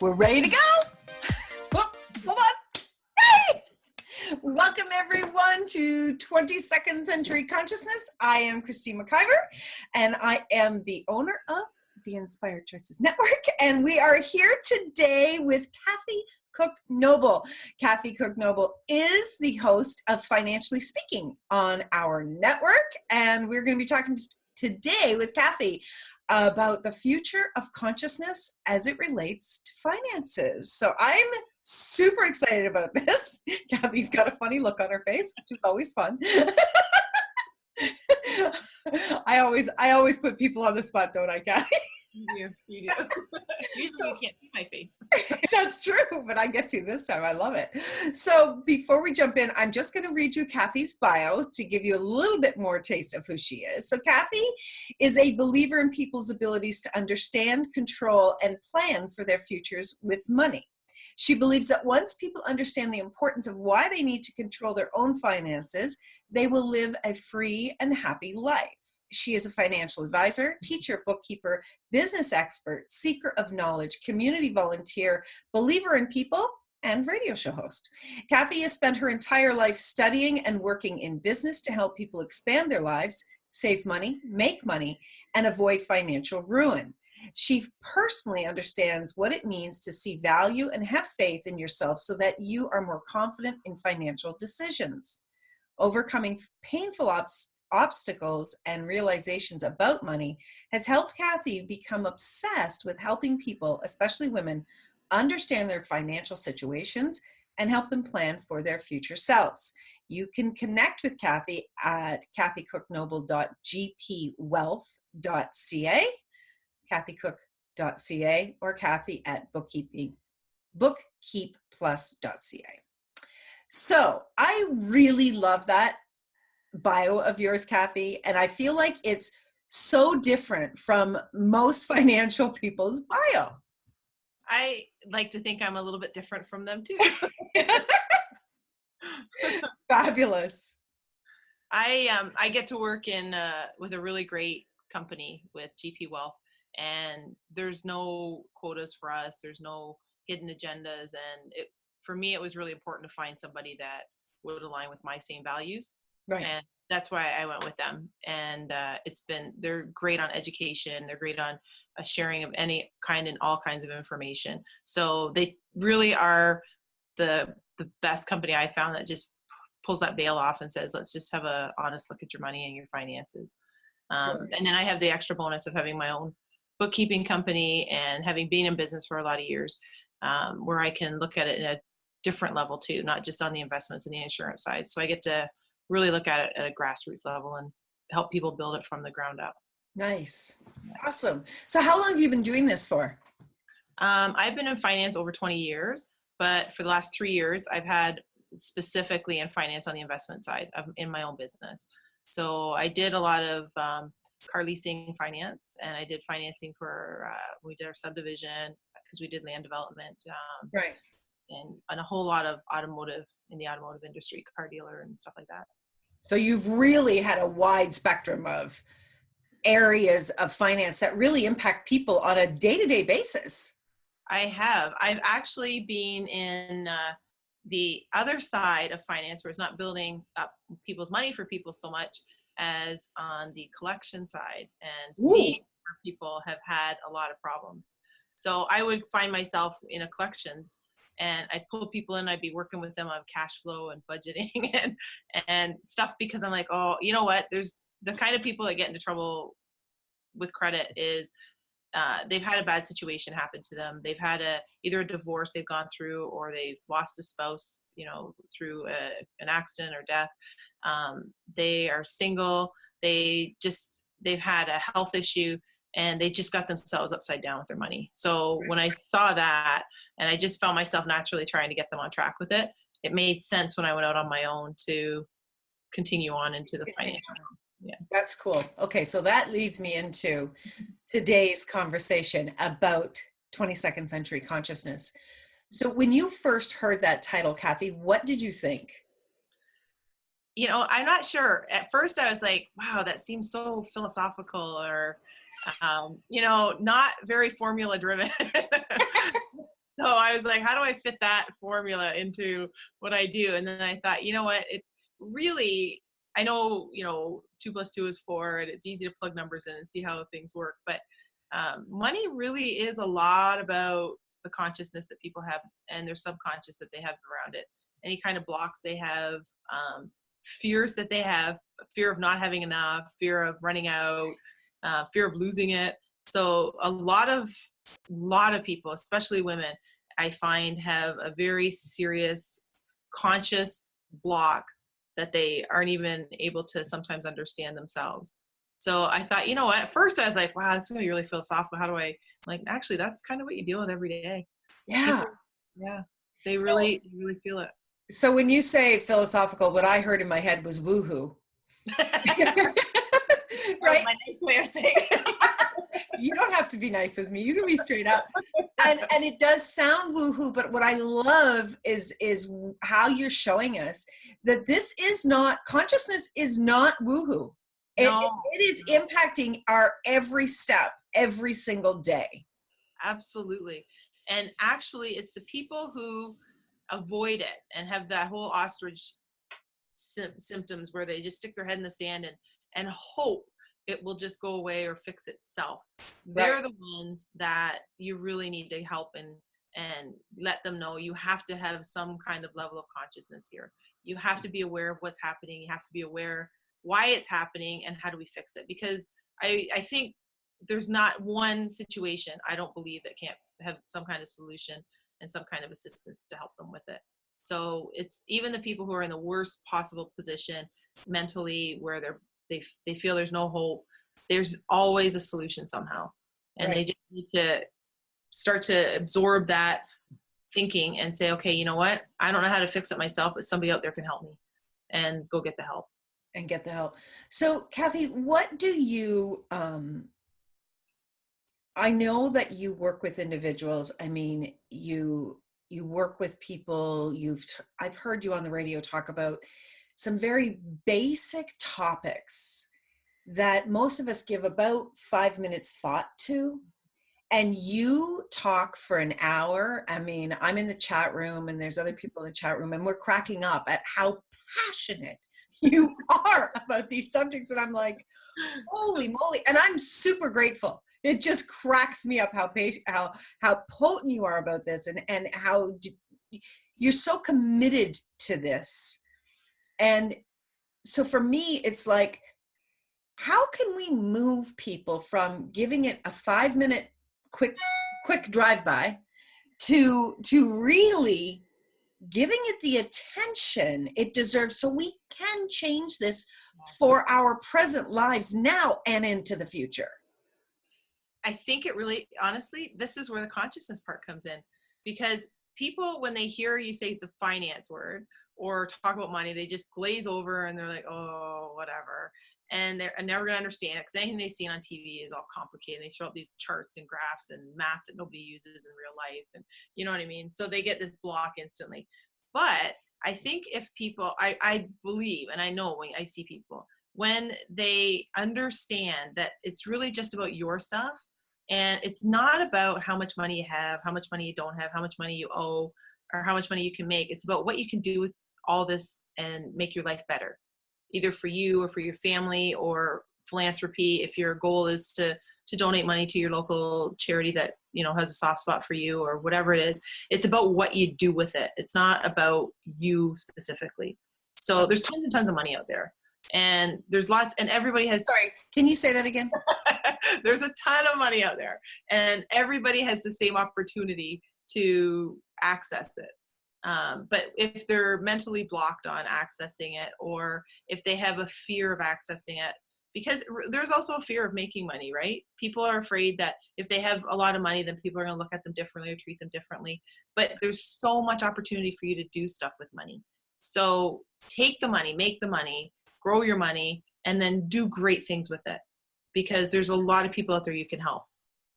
We're ready to go. Whoops, hold on. Hey! Welcome everyone to 22nd Century Consciousness. I am Christine McIver, and I am the owner of the Inspired Choices Network, and we are here today with Kathy Cook-Noble. Kathy Cook-Noble is the host of Financially Speaking on our network, and we're going to be talking today with Kathy about the future of consciousness as it relates to finances. So I'm super excited about this. Kathy's got a funny look on her face, which is always fun. I always put people on the spot, don't I, Kathy? You do. Usually you can't see my face. That's true, but I get to this time. I love it. So before we jump in, I'm just going to read you Kathy's bio to give you a little bit more taste of who she is. So Kathy is a believer in people's abilities to understand, control, and plan for their futures with money. She believes that once people understand the importance of why they need to control their own finances, they will live a free and happy life. She is a financial advisor, teacher, bookkeeper, business expert, seeker of knowledge, community volunteer, believer in people, and radio show host. Kathy has spent her entire life studying and working in business to help people expand their lives, save money, make money, and avoid financial ruin. She personally understands what it means to see value and have faith in yourself so that you are more confident in financial decisions. Overcoming painful obstacles and realizations about money has helped Kathy become obsessed with helping people, especially women, understand their financial situations and help them plan for their future selves. You can connect with Kathy at kathycooknoble.gpwealth.ca, kathycook.ca, or Kathy at bookkeepplus.ca. So I really love that bio of yours, Kathy, and I feel like it's so different from most financial people's bio. I like to think I'm a little bit different from them too. Fabulous. I get to work with a really great company with GP Wealth, and there's no quotas for us. There's no hidden agendas, and for me, it was really important to find somebody that would align with my same values. Right. And that's why I went with them. And they're great on education. They're great on sharing of any kind and all kinds of information. So they really are the best company I found that just pulls that veil off and says, let's just have a honest look at your money and your finances. And then I have the extra bonus of having my own bookkeeping company and having been in business for a lot of years, where I can look at it in a different level too, not just on the investments and the insurance side. So I get to really look at it at a grassroots level and help people build it from the ground up. Nice. Awesome. So how long have you been doing this for? I've been in finance over 20 years, but for the last 3 years, I've had specifically in finance on the investment side in my own business. So I did a lot of car leasing finance, and I did financing for, we did our subdivision because we did land development. Right. And a whole lot of automotive in the automotive industry, car dealer and stuff like that. So you've really had a wide spectrum of areas of finance that really impact people on a day-to-day basis. I have. I've actually been in the other side of finance, where it's not building up people's money for people so much as on the collection side, and seeing where people have had a lot of problems. So I would find myself in a collections, and I'd pull people in. I'd be working with them on cash flow and budgeting and stuff, because I'm like, oh, you know what? There's the kind of people that get into trouble with credit is they've had a bad situation happen to them. They've had either a divorce they've gone through, or they've lost a spouse, through an accident or death. They are single. They've had a health issue, and they just got themselves upside down with their money. So when I saw that, and I just found myself naturally trying to get them on track with it, it made sense when I went out on my own to continue on into the financial. Yeah. That's cool. Okay, so that leads me into today's conversation about 22nd century consciousness. So when you first heard that title, Kathy, what did you think? I'm not sure. At first I was like, wow, that seems so philosophical, or not very formula driven. So I was like, how do I fit that formula into what I do? And then I thought, you know what, it really, I know, 2 + 2 is 4 and it's easy to plug numbers in and see how things work. But money really is a lot about the consciousness that people have and their subconscious that they have around it. Any kind of blocks they have, fears that they have, fear of not having enough, fear of running out, fear of losing it. So a lot of people, especially women, I find have a very serious conscious block that they aren't even able to sometimes understand themselves. So I thought, at first I was like, wow, this is going to be really philosophical. How do I, like, actually, that's kind of what you deal with every day. Yeah. People, yeah, they So, really feel it. so when you say philosophical, what I heard in my head was woohoo. That was Right? my nice way of saying it. You don't have to be nice with me. You can be straight up. And it does sound woohoo, but what I love is how you're showing us that this is not, consciousness is not woohoo. No, It is impacting our every step, every single day. absolutely. And actually, it's the people who avoid it and have that whole ostrich symptoms where they just stick their head in the sand and hope it will just go away or fix itself. They're Right. the ones that you really need to help and let them know you have to have some kind of level of consciousness here. You have to be aware of what's happening. You have to be aware why it's happening and how do we fix it. Because I think there's not one situation, I don't believe, that can't have some kind of solution and some kind of assistance to help them with it. So it's even the people who are in the worst possible position mentally, where they feel there's no hope. There's always a solution somehow, and Right. they just need to start to absorb that thinking and say, okay, you know what? I don't know how to fix it myself, but somebody out there can help me, and go get the help. And get the help. So, Kathy, what do you, I know that you work with individuals. I mean, you work with people. I've heard you on the radio talk about some very basic topics that most of us give about 5 minutes thought to. And you talk for an hour. I mean, I'm in the chat room and there's other people in the chat room and we're cracking up at how passionate you are about these subjects. And I'm like, holy moly. And I'm super grateful. It just cracks me up how patient, how potent you are about this, and how you're so committed to this. And so for me, it's like, how can we move people from giving it a 5 minute quick drive-by to really giving it the attention it deserves, so we can change this for our present lives now and into the future? I think it really, honestly, this is where the consciousness part comes in, because people, when they hear you say the finance word or talk about money, they just glaze over and they're like, oh, whatever. And they're never going to understand it because anything they've seen on TV is all complicated. They throw up these charts and graphs and math that nobody uses in real life. And you know what I mean? So they get this block instantly. But I think if people, I believe, and I know when I see people, when they understand that it's really just about your stuff, and it's not about how much money you have, how much money you don't have, how much money you owe, or how much money you can make. It's about what you can do with all this and make your life better, either for you or for your family, or philanthropy. If your goal is to donate money to your local charity that, has a soft spot for you, or whatever it is, it's about what you do with it. It's not about you specifically. So there's tons and tons of money out there, and there's lots, and everybody has. Sorry, can you say that again? There's a ton of money out there, and everybody has the same opportunity to access it. But if they're mentally blocked on accessing it, or if they have a fear of accessing it, because there's also a fear of making money, right? People are afraid that if they have a lot of money, then people are going to look at them differently or treat them differently. But there's so much opportunity for you to do stuff with money. So take the money, make the money, grow your money, and then do great things with it, because there's a lot of people out there you can help.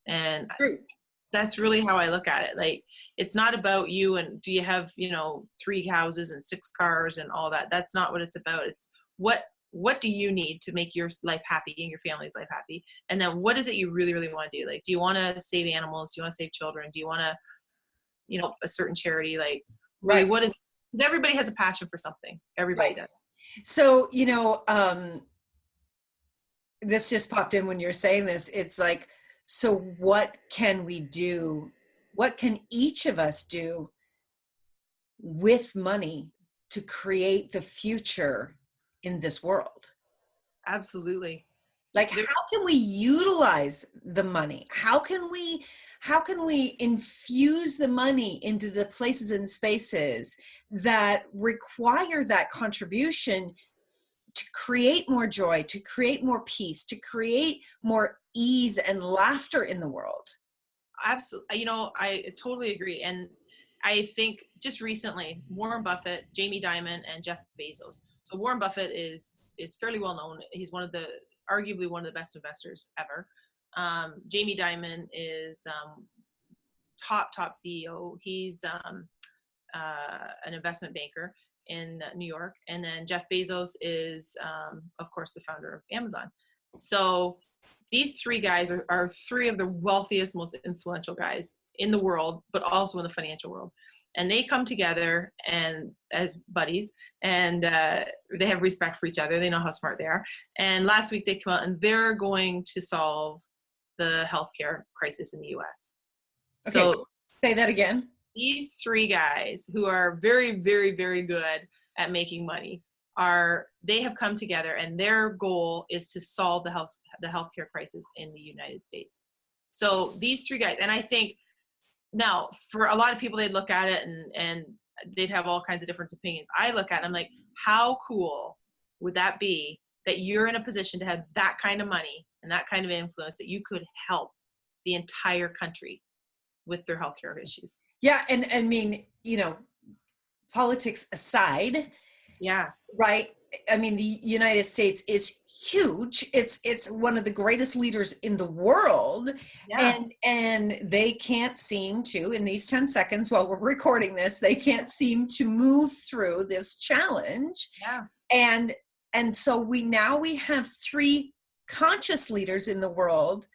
And that's really how I look at it. Like, it's not about you and do you have, 3 houses and 6 cars and all that. That's not what it's about. It's what do you need to make your life happy and your family's life happy? And then what is it you really, really want to do? Like, do you want to save animals? Do you want to save children? Do you want to a certain charity, like really Right. what is, because everybody has a passion for something. Everybody Right. does. So, this just popped in when you're saying this. It's like, so what can we do? What can each of us do with money to create the future in this world? Absolutely. Like, There, how can we utilize the money? How can we infuse the money into the places and spaces that require that contribution to create more joy, to create more peace, to create more ease and laughter in the world? absolutely. I totally agree. And I think just recently, Warren Buffett, Jamie Dimon, and Jeff Bezos. So Warren Buffett is fairly well known. He's arguably one of the best investors ever. Jamie Dimon is top CEO. He's an investment banker in New York, and then Jeff Bezos is, of course, the founder of Amazon. So these three guys are three of the wealthiest, most influential guys in the world, but also in the financial world. And they come together and as buddies, and they have respect for each other. They know how smart they are. And last week they come out and they're going to solve the healthcare crisis in the U.S. Okay, So say that again. these three guys who are very, very, very good at making money they have come together, and their goal is to solve the healthcare crisis in the United States. So these three guys, and I think now for a lot of people, they'd look at it and they'd have all kinds of different opinions. I look at it, I'm like, how cool would that be that you're in a position to have that kind of money and that kind of influence that you could help the entire country with their healthcare issues? Yeah, and I mean, politics aside, Yeah. right? I mean, the United States is huge. It's one of the greatest leaders in the world, Yeah. and they can't seem to, in these 10 seconds while we're recording this, they can't seem to move through this challenge. Yeah. And so we have three conscious leaders in the world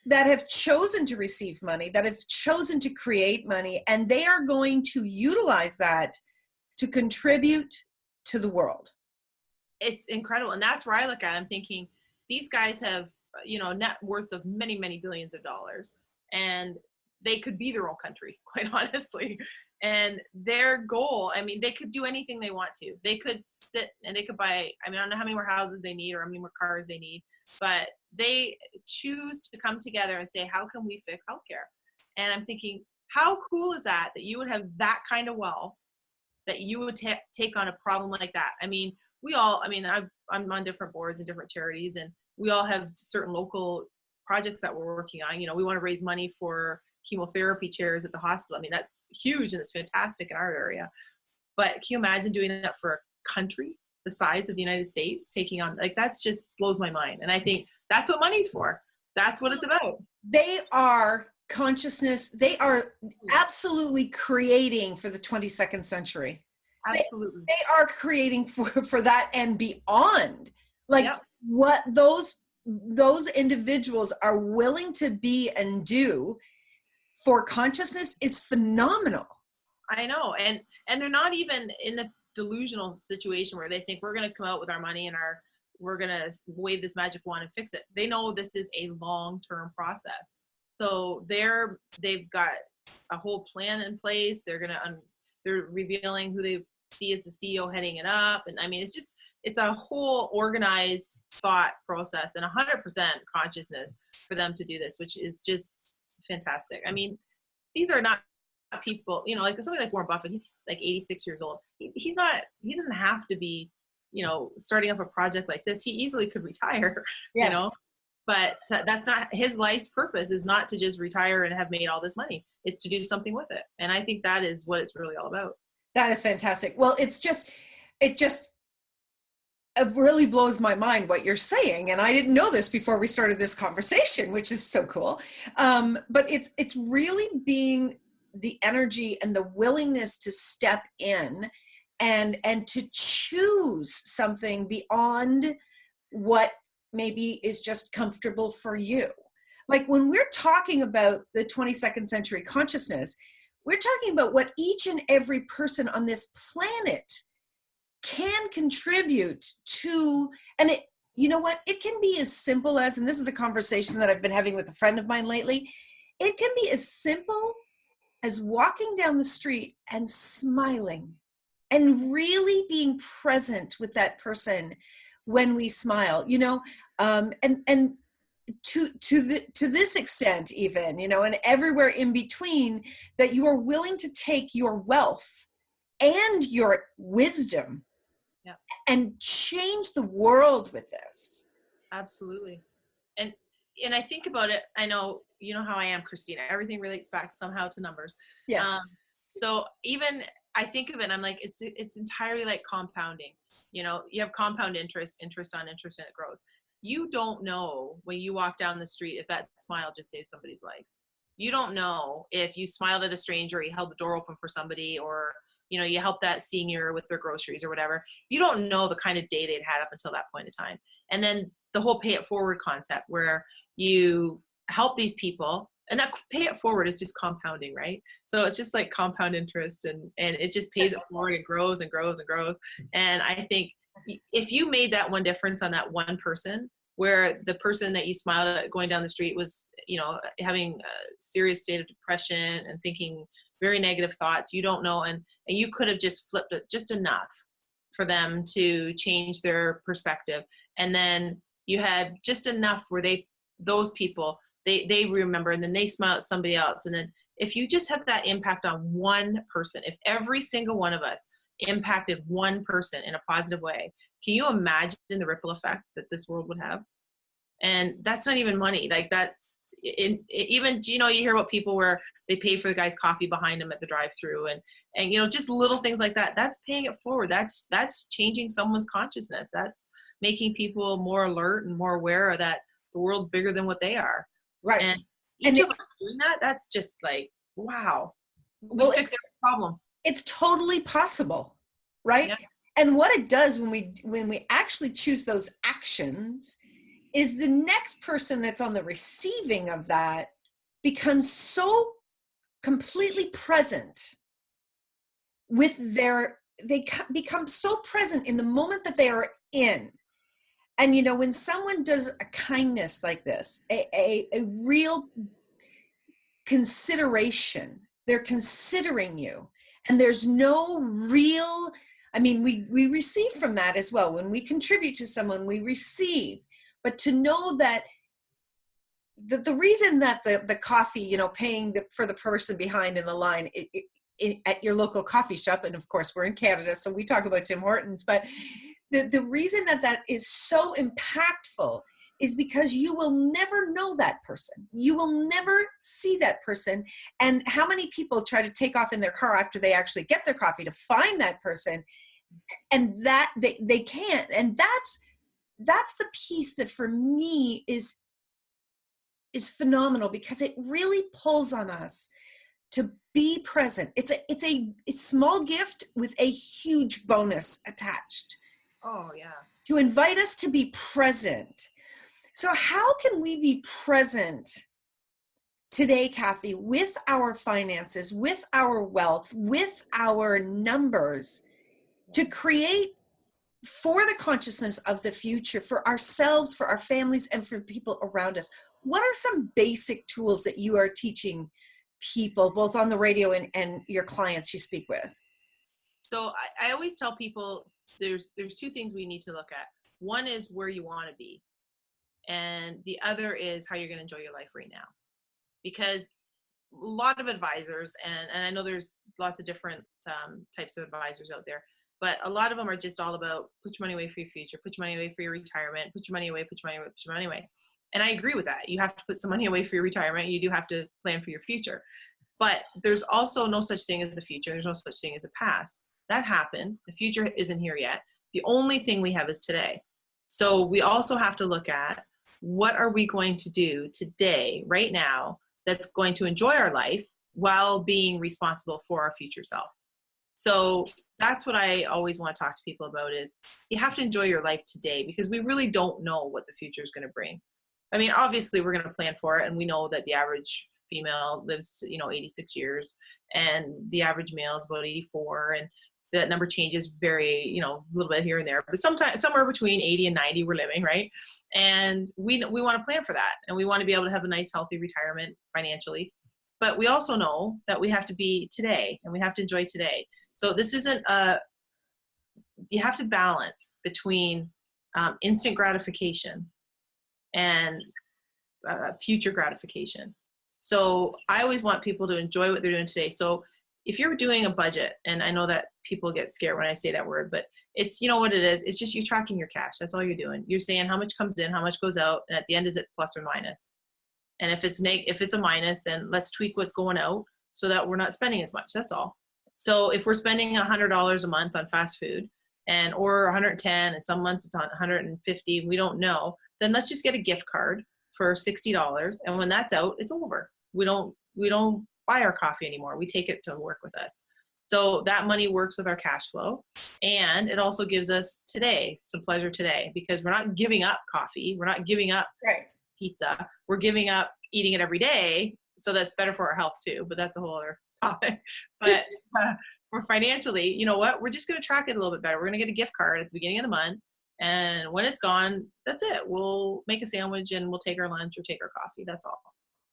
that have chosen to receive money, that have chosen to create money, and they are going to utilize that to contribute to the world. It's incredible. And that's where I look at it. I'm thinking these guys have, net worths of many, many billions of dollars, and they could be their own country, quite honestly. And their goal, I mean, they could do anything they want to. They could sit and they could buy, I mean, I don't know how many more houses they need or how many more cars they need, but they choose to come together and say, how can we fix healthcare? And I'm thinking, how cool is that you would have that kind of wealth, that you would take on a problem like that? I mean, I'm on different boards and different charities, and we all have certain local projects that we're working on. We want to raise money for chemotherapy chairs at the hospital. I mean, that's huge and it's fantastic in our area. But can you imagine doing that for a country the size of the United States, taking on, like, that's just blows my mind. And I think that's what money's for. That's what it's about. They are consciousness. They are absolutely creating for the 22nd century. Absolutely. They are creating for that and beyond. Like, yep. What those individuals are willing to be and do for consciousness is phenomenal. I know. And they're not even in the delusional situation where they think we're going to come out with our money and we're going to wave this magic wand and fix it. They know this is a long-term process. So they've got a whole plan in place. They're revealing who they see as the CEO heading it up. And I mean, it's a whole organized thought process and 100% consciousness for them to do this, which is just fantastic. I mean, these are not people, like somebody like Warren Buffett, he's like 86 years old. He doesn't have to be, starting up a project like this. He easily could retire, Yes. But that's not his life's purpose, is not to just retire and have made all this money. It's to do something with it. And I think that is what it's really all about. That is fantastic. Well, it really blows my mind what you're saying. And I didn't know this before we started this conversation, which is so cool. But it's really being the energy and the willingness to step in and to choose something beyond what maybe is just comfortable for you. Like when we're talking about the 22nd century consciousness, We're talking about what each and every person on this planet can contribute to, and it, you know what, it can be as simple as, and this is a conversation that I've been having with a friend of mine lately, it can be as simple as walking down the street and smiling and really being present with that person when we smile, you know, and to this extent even, you know, and everywhere in between, that you are willing to take your wealth and your wisdom, Yeah, and change the world with this. absolutely. And I think about it, I know, you know how I am, Christina, everything relates back somehow to numbers. Yes. So even I think of it and I'm like, it's entirely like compounding. You know, you have compound interest, interest on interest, and it grows. You don't know when you walk down the street if that smile just saved somebody's life. You don't know if you smiled at a stranger, you held the door open for somebody, or, you know, you helped that senior with their groceries or whatever. You don't know the kind of day they'd had up until that point in time. And then the whole pay it forward concept, where you help these people, and that pay it forward is just compounding, right? So it's just like compound interest, and it just pays it forward and grows and grows and grows. And I think if you made that one difference on that one person, where the person that you smiled at going down the street was, you know, having a serious state of depression and thinking very negative thoughts, you don't know, and you could have just flipped it just enough for them to change their perspective. And then you had just enough where those people, they remember, and then they smile at somebody else. And then if you just have that impact on one person, if every single one of us impacted one person in a positive way, can you imagine the ripple effect that this world would have? And that's not even money. Like that's even, you know, you hear about people where they pay for the guy's coffee behind them at the drive-through, and, you know, just little things like that. That's paying it forward. That's changing someone's consciousness. That's making people more alert and more aware that the world's bigger than what they are. Right. And And each of us doing that, that's just like, wow, we well, fixed every problem. it's totally possible, right? Yeah. And what it does when we actually choose those actions is the next person that's on the receiving of that becomes so completely present with become so present in the moment that they are in. And, you know, when someone does a kindness like this, a real consideration, they're considering you, and there's no real, I mean, we receive from that as well. When we contribute to someone, we receive. But to know that the reason that the coffee, you know, paying for the person behind in the line at your local coffee shop, and of course we're in Canada, so we talk about Tim Hortons, but the reason that is so impactful is because you will never know that person. You will never see that person. And how many people try to take off in their car after they actually get their coffee to find that person, and that they can't. And that's the piece that for me is phenomenal, because it really pulls on us to be present. It's a small gift with a huge bonus attached. Oh yeah. To invite us to be present. So how can we be present today, Kathy, with our finances, with our wealth, with our numbers, to create for the consciousness of the future, for ourselves, for our families, and for people around us? What are some basic tools that you are teaching people, both on the radio and your clients you speak with? So I always tell people there's two things we need to look at. One is where you want to be, and the other is how you're going to enjoy your life right now. Because a lot of advisors, and I know there's lots of different types of advisors out there, but a lot of them are just all about put your money away for your future, put your money away for your retirement, put your money away, put your money away, put your money away. And I agree with that. You have to put some money away for your retirement. You do have to plan for your future. But there's also no such thing as a future. There's no such thing as a past. That happened. The future isn't here yet. The only thing we have is today. So we also have to look at what are we going to do today, right now, that's going to enjoy our life while being responsible for our future self. So that's what I always want to talk to people about, is you have to enjoy your life today, because we really don't know what the future is going to bring. I mean, obviously we're going to plan for it, and we know that the average female lives, 86 years, and the average male is about 84. And that number changes very, a little bit here and there, but sometimes somewhere between 80 and 90 we're living, right? And we want to plan for that, and we want to be able to have a nice, healthy retirement financially. But we also know that we have to be today, and we have to enjoy today. So this isn't you have to balance between instant gratification and future gratification. So I always want people to enjoy what they're doing today. So if you're doing a budget, and I know that people get scared when I say that word, but it's, what it is. It's just you tracking your cash. That's all you're doing. You're saying how much comes in, how much goes out, and at the end, is it plus or minus? And if it's a minus, then let's tweak what's going out so that we're not spending as much. That's all. So if we're spending $100 a month on fast food, or 110, and some months it's on 150, we don't know, then let's just get a gift card for $60. And when that's out, it's over. We don't buy our coffee anymore. We take it to work with us. So that money works with our cash flow. And it also gives us today some pleasure today, because we're not giving up coffee. We're not giving up pizza. We're giving up eating it every day. So that's better for our health too, but that's a whole other topic. But for financially, you know what? We're just going to track it a little bit better. We're going to get a gift card at the beginning of the month. And when it's gone, that's it. We'll make a sandwich and we'll take our lunch or take our coffee. That's all.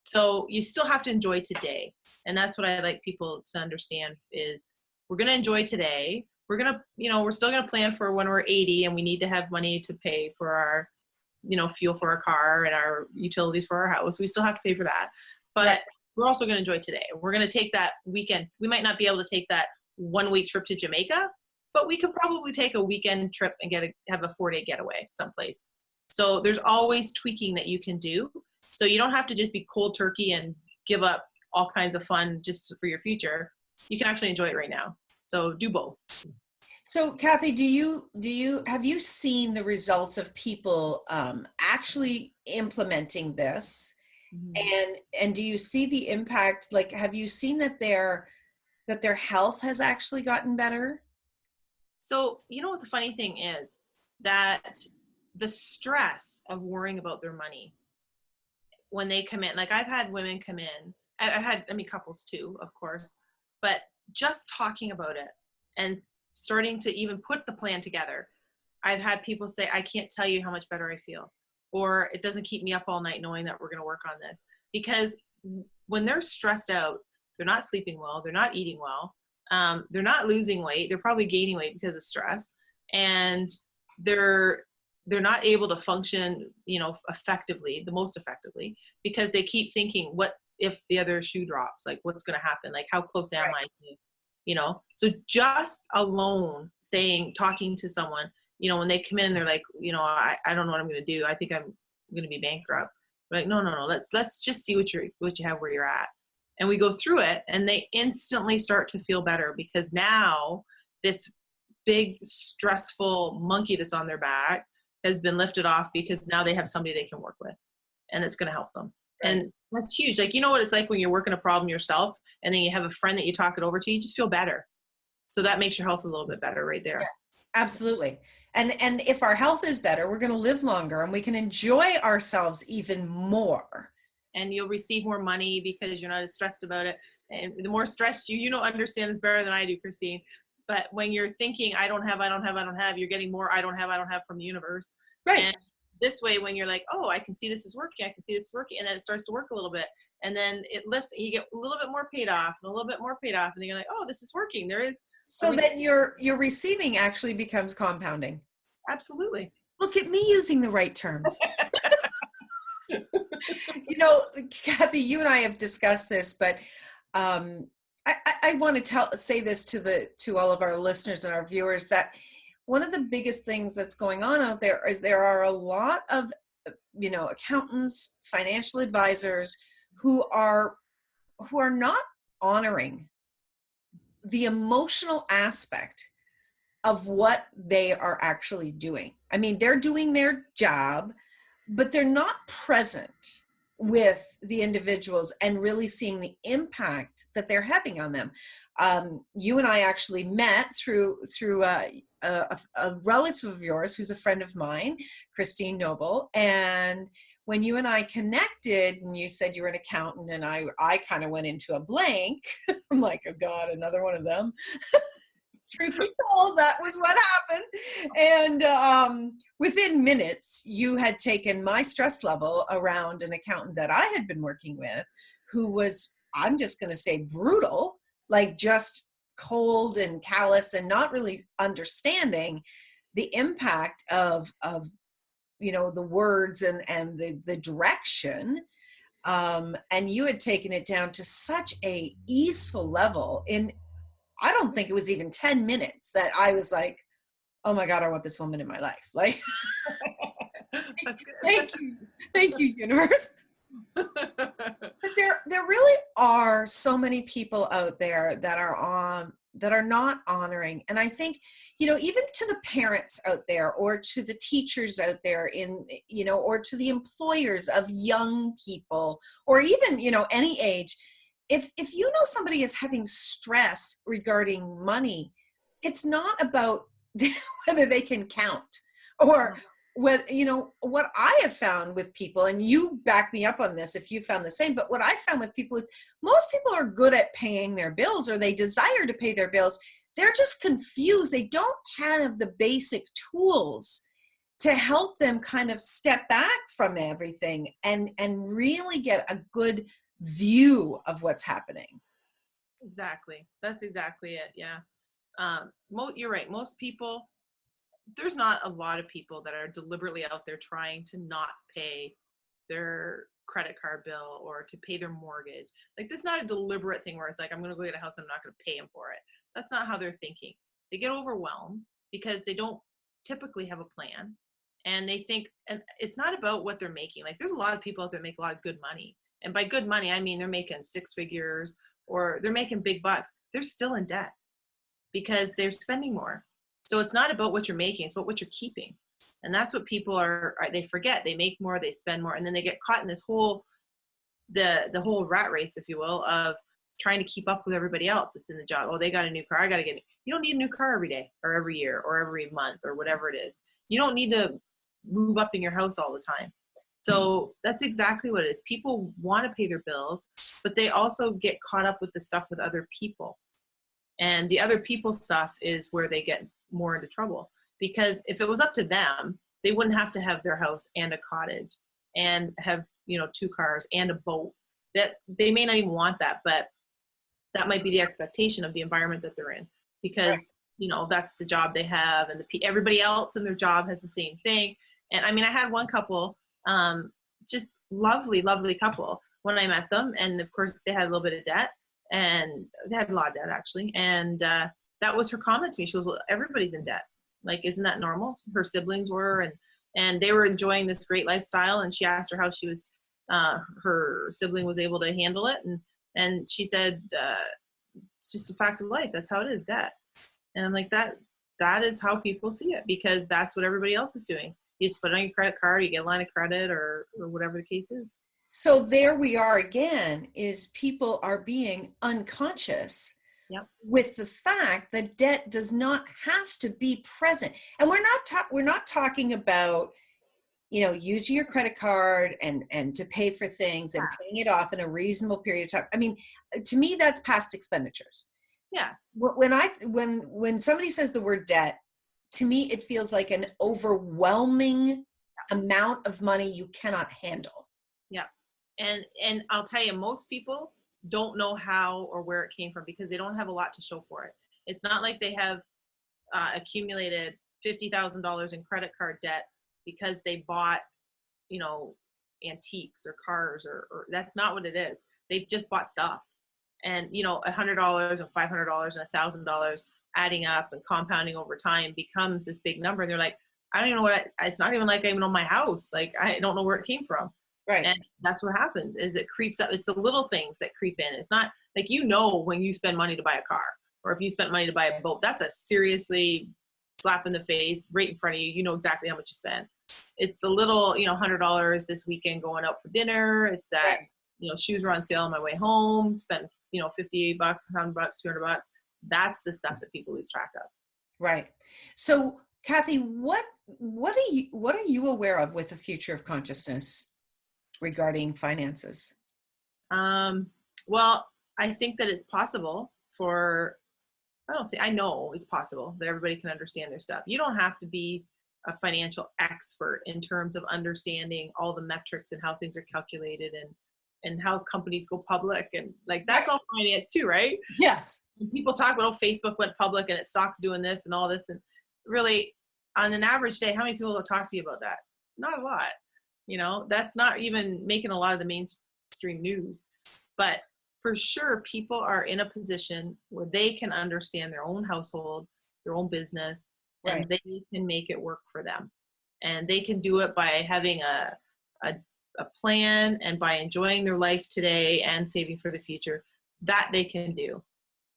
So you still have to enjoy today. And that's what I like people to understand is we're going to enjoy today. We're going to, we're still going to plan for when we're 80 and we need to have money to pay for our, fuel for our car and our utilities for our house. We still have to pay for that. But we're also going to enjoy today. We're going to take that weekend. We might not be able to take that 1 week trip to Jamaica, but we could probably take a weekend trip and have a 4-day getaway someplace. So there's always tweaking that you can do. So you don't have to just be cold turkey and give up all kinds of fun just for your future. You can actually enjoy it right now. So do both. So Kathy, have you seen the results of people actually implementing this? Mm-hmm. And do you see the impact? Like, have you seen that their health has actually gotten better? So, what the funny thing is that the stress of worrying about their money when they come in, like I've had women come in, I've had, couples too, of course, but just talking about it and starting to even put the plan together. I've had people say, I can't tell you how much better I feel, or it doesn't keep me up all night knowing that we're going to work on this. Because when they're stressed out, they're not sleeping well, they're not eating well, they're not losing weight, they're probably gaining weight because of stress, and they're not able to function, effectively, the most effectively, because they keep thinking, what if the other shoe drops? Like, what's going to happen? Like, how close am I to, So just alone talking to someone, when they come in, they're like, I don't know what I'm going to do. I think I'm going to be bankrupt. We're like, no. Let's just see what you have where you're at. And we go through it, and they instantly start to feel better, because now this big stressful monkey that's on their back has been lifted off, because now they have somebody they can work with, and it's going to help them. Right. And that's huge. Like, what it's like when you're working a problem yourself and then you have a friend that you talk it over to, you just feel better. So that makes your health a little bit better right there. Yeah, absolutely. And if our health is better, we're going to live longer and we can enjoy ourselves even more. And you'll receive more money because you're not as stressed about it. And the more stressed you understand this better than I do, Christine. But when you're thinking, I don't have, you're getting more I don't have from the universe. Right. And this way, when you're like, oh, I can see this is working, and then it starts to work a little bit. And then it lifts, and you get a little bit more paid off, and a little bit more paid off. And then you're like, oh, this is working. There is. So then your receiving actually becomes compounding. Absolutely. Look at me using the right terms. Kathy, you and I have discussed this, but I want to say this to all of our listeners and our viewers, that one of the biggest things that's going on out there is there are a lot of, accountants, financial advisors who are not honoring the emotional aspect of what they are actually doing. I mean, they're doing their job, but they're not present with the individuals and really seeing the impact that they're having on them. You and I actually met through a relative of yours who's a friend of mine, Christine Noble, and when you and I connected and you said you were an accountant and I kind of went into a blank. I'm like, oh God, another one of them. Truth be told, that was what happened. And within minutes, you had taken my stress level around an accountant that I had been working with, who was, I'm just going to say, brutal, like just cold and callous and not really understanding the impact of the words and the direction. And you had taken it down to such a easeful level in, I don't think it was even 10 minutes that I was like, oh my God, I want this woman in my life. Like, That's good. thank you, universe. But there really are so many people out there that are not honoring. And I think, even to the parents out there or to the teachers out there or to the employers of young people or even, any age, if you know somebody is having stress regarding money, it's not about whether they can count or whether, what I have found with people, and you back me up on this if you found the same, but what I found with people is most people are good at paying their bills or they desire to pay their bills. They're just confused. They don't have the basic tools to help them kind of step back from everything and really get a good view of what's happening. Exactly. That's exactly it. Yeah. You're right. Most people, there's not a lot of people that are deliberately out there trying to not pay their credit card bill or to pay their mortgage. Like, this is not a deliberate thing where it's like, I'm going to go get a house, I'm not going to pay them for it. That's not how they're thinking. They get overwhelmed because they don't typically have a plan. And they think, and it's not about what they're making. Like, there's a lot of people out there make a lot of good money. And by good money, I mean they're making six figures or they're making big bucks. They're still in debt because they're spending more. So it's not about what you're making, it's about what you're keeping. And that's what people they forget. They make more, they spend more, and then they get caught in this whole, the whole rat race, if you will, of trying to keep up with everybody else that's in the job. Oh, they got a new car, I got to get it. You don't need a new car every day or every year or every month or whatever it is. You don't need to move up in your house all the time. So that's exactly what it is. People want to pay their bills, but they also get caught up with the stuff with other people. And the other people stuff is where they get more into trouble, because if it was up to them, they wouldn't have to have their house and a cottage and have, two cars and a boat. That they may not even want that, but that might be the expectation of the environment that they're in, because that's the job they have, and everybody else in their job has the same thing. And I mean, I had one couple, just lovely couple when I met them, and of course they had a little bit of debt, and they had a lot of debt actually, and that was her comment to me. She goes, well, everybody's in debt. Like, isn't that normal? Her siblings were, and they were enjoying this great lifestyle, and she asked her how she was, her sibling was able to handle it, and she said, it's just a fact of life. That's how it is, debt. And I'm like, that is how people see it, because that's what everybody else is doing. You just put it on your credit card, you get a line of credit or whatever the case is. So there we are again, is people are being unconscious. Yep. With the fact that debt does not have to be present. And we're not talking about, using your credit card and to pay for things and paying it off in a reasonable period of time. I mean, to me, that's past expenditures. Yeah. When somebody says the word debt, to me, it feels like an overwhelming amount of money you cannot handle. Yeah. And I'll tell you, most people don't know how or where it came from, because they don't have a lot to show for it. It's not like they have accumulated $50,000 in credit card debt because they bought, antiques or cars, or that's not what it is. They've just bought stuff. And, $100 and $500 and $1,000 adding up and compounding over time becomes this big number. And they're like, I don't even know it's not even like I even own my house. Like, I don't know where it came from. Right. And that's what happens, is it creeps up. It's the little things that creep in. It's not like, when you spend money to buy a car, or if you spent money to buy a boat, that's a seriously slap in the face right in front of you. You know exactly how much you spend. It's the little, $100 this weekend going out for dinner. It's that, right. Shoes were on sale on my way home, spent, $58, $100, $200. That's the stuff that people lose track of. Right. So Kathy, what are you aware of with the future of consciousness? regarding finances? Well, I think that it's possible for, I know it's possible that everybody can understand their stuff. You don't have to be a financial expert in terms of understanding all the metrics and how things are calculated and how companies go public, and like that's all finance too, right? Yes. When people talk about, oh, Facebook went public and its stock's doing this and all this, and really on an average day, how many people will talk to you about that? Not a lot. That's not even making a lot of the mainstream news. But for sure, people are in a position where they can understand their own household, their own business, and they can make it work for them. And they can do it by having a plan and by enjoying their life today and saving for the future. That they can do.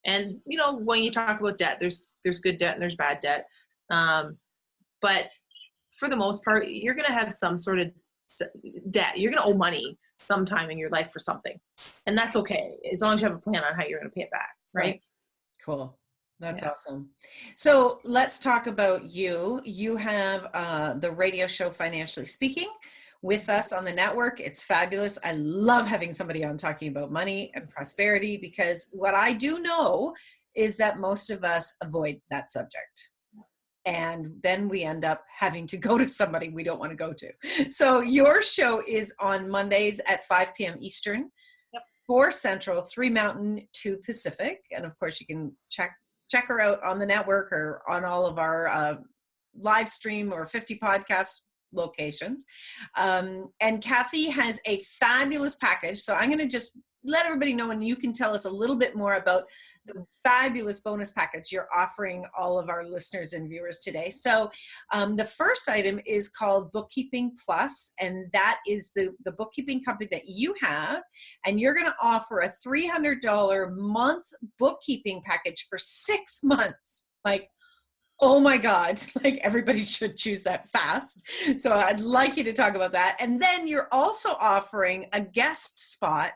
And when you talk about debt, there's good debt and there's bad debt. But for the most part, you're going to have some sort of debt. You're going to owe money sometime in your life for something, and that's okay as long as you have a plan on how you're going to pay it back. Right? Cool. That's awesome. So let's talk about you. You have the radio show Financially Speaking with us on the network. It's fabulous. I love having somebody on talking about money and prosperity, because what I do know is that most of us avoid that subject. And then we end up having to go to somebody we don't want to go to. So your show is on Mondays at 5 p.m. Eastern, 4 Central, 3 Mountain, 2 Pacific. And of course, you can check her out on the network or on all of our live stream or 50 podcast locations. And Kathy has a fabulous package. So I'm going to just let everybody know, and you can tell us a little bit more about the fabulous bonus package you're offering all of our listeners and viewers today. So the first item is called Bookkeeping Plus, and that is the bookkeeping company that you have, and you're going to offer a $300 month bookkeeping package for 6 months. Like, oh my God, like everybody should choose that fast. So I'd like you to talk about that. And then you're also offering a guest spot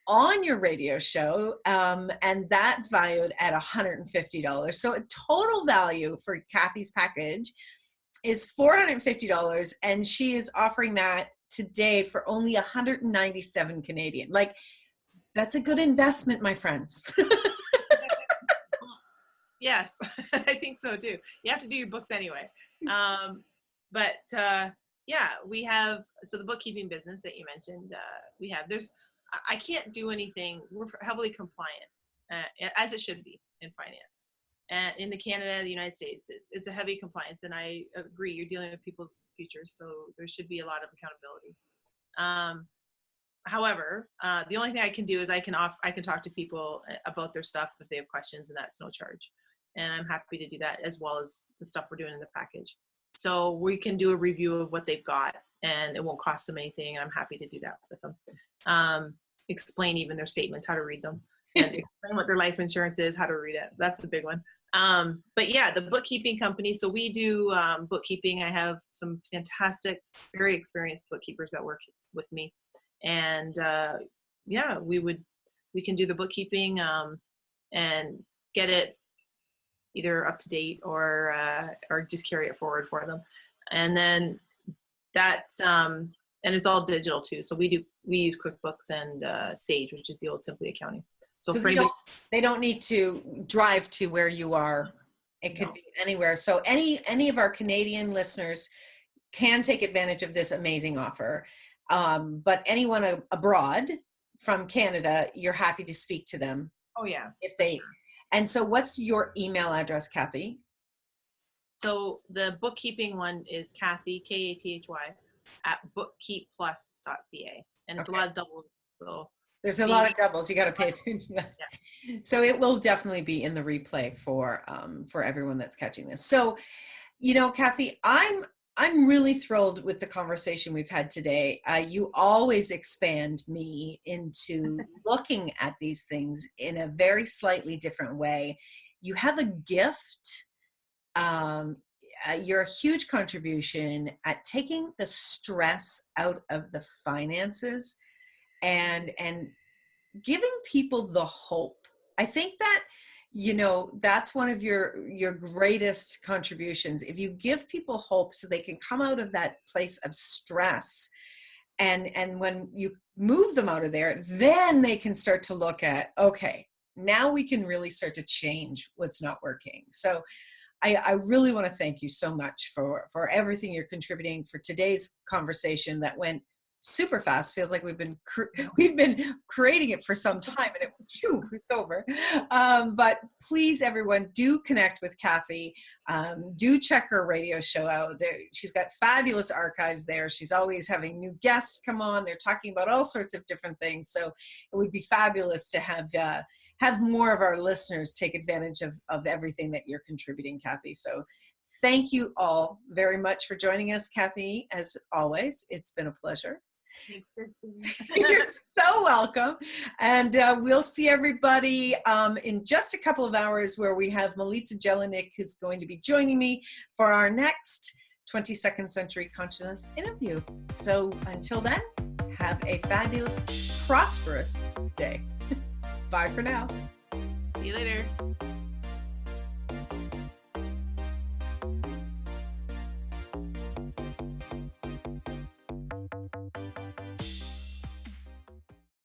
on your radio show, and that's valued at $150. So a total value for Kathy's package is $450, and she is offering that today for only 197 Canadian. Like, that's a good investment, my friends. Yes, I think so too. You have to do your books anyway. Yeah, we have, so the bookkeeping business that you mentioned, I can't do anything. We're heavily compliant, as it should be in finance. And in Canada, the United States, it's a heavy compliance. And I agree, you're dealing with people's futures, so there should be a lot of accountability. However, the only thing I can do is I can talk to people about their stuff if they have questions, and that's no charge. And I'm happy to do that, as well as the stuff we're doing in the package. So we can do a review of what they've got, and it won't cost them anything. I'm happy to do that with them. Explain even their statements, how to read them, and explain what their life insurance is, how to read it. That's the big one. But yeah, the bookkeeping company. So we do bookkeeping. I have some fantastic, very experienced bookkeepers that work with me. And yeah, we can do the bookkeeping and get it either up to date or just carry it forward for them. And then that's and it's all digital too. So we use QuickBooks and Sage, which is the old Simply Accounting. So they don't need to drive to where you are. It could be anywhere. So any of our Canadian listeners can take advantage of this amazing offer. But anyone abroad from Canada, you're happy to speak to them. Oh yeah. And so what's your email address, Kathy? So the bookkeeping one is Kathy, Kathy, at bookkeepplus.ca. And it's a lot of doubles. So there's a lot of doubles. You got to pay attention to that. Yeah. So it will definitely be in the replay for everyone that's catching this. So, Kathy, I'm really thrilled with the conversation we've had today. You always expand me into looking at these things in a very slightly different way. You have a gift. You're a huge contribution at taking the stress out of the finances and giving people the hope. I think that that's one of your greatest contributions. If you give people hope so they can come out of that place of stress And when you move them out of there, then they can start to look at, okay, now we can really start to change what's not working. So I really want to thank you so much for everything you're contributing, for today's conversation that went super fast. Feels like we've been creating it for some time, and it's over. But please, everyone, do connect with Kathy. Do check her radio show out. She's got fabulous archives there. She's always having new guests come on. They're talking about all sorts of different things. So it would be fabulous to have more of our listeners take advantage of everything that you're contributing, Kathy. So thank you all very much for joining us, Kathy. As always, it's been a pleasure. Thanks, Christine. You're so welcome. And we'll see everybody in just a couple of hours, where we have Milica Jelinek, who's going to be joining me for our next 22nd Century Consciousness interview. So until then, have a fabulous, prosperous day. Bye for now. See you later.